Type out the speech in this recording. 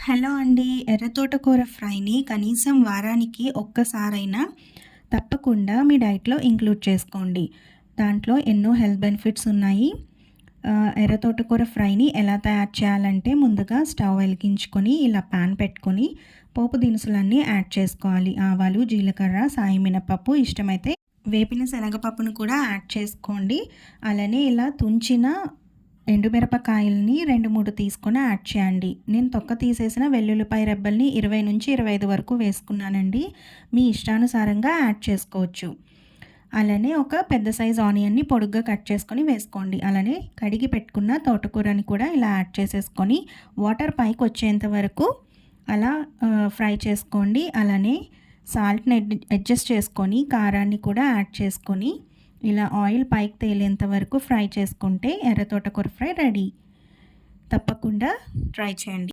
Hello అండి. ఎర్ర తోటకూర ఫ్రైని కనీసం వారానికి ఒక్కసారైనా తప్పకుండా మీ డైట్‌లో ఇంక్లూడ్ చేసుకోండి. దాంట్లో ఎన్నో హెల్త్ బెనిఫిట్స్ ఉన్నాయి. ఎర్ర తోటకూర ఫ్రైని ఎలా తయారు చేయాలంటే ముందుగా స్టవ్ వెలిగించుకొని ఇలా పాన్ పెట్టుకొని పోపు దినుసులన్నీ యాడ్ చేసుకోవాలి. ఆవాలు, జీలకర్ర, సాయి మినపప్పు, ఇష్టమైతే వేపిన శనగపప్పును కూడా యాడ్ చేసుకోండి. అలానే ఇలా తుంచిన ఎండుమిరపకాయలని 2, 3 తీసుకొని యాడ్ చేయండి. నేను తొక్క తీసేసిన వెల్లుల్లిపాయ రెబ్బల్ని 20-25 వరకు వేసుకున్నానండి. మీ ఇష్టానుసారంగా యాడ్ చేసుకోవచ్చు. అలానే ఒక పెద్ద సైజ్ ఆనియన్‌ని పొడుగ్గా కట్ చేసుకొని వేసుకోండి. అలానే కడిగి పెట్టుకున్న తోటకూరని కూడా ఇలా యాడ్ చేసేసుకొని వాటర్ పైకొచ్చేంత వరకు అలా ఫ్రై చేసుకోండి. అలానే సాల్ట్‌ని అడ్జస్ట్ చేసుకొని కారాన్ని కూడా యాడ్ చేసుకొని ఇలా ఆయిల్ పైకి తేలేంత వరకు ఫ్రై చేసుకుంటే ఎర్ర తోటకూర ఫ్రై రెడీ. తప్పకుండా ట్రై చేయండి.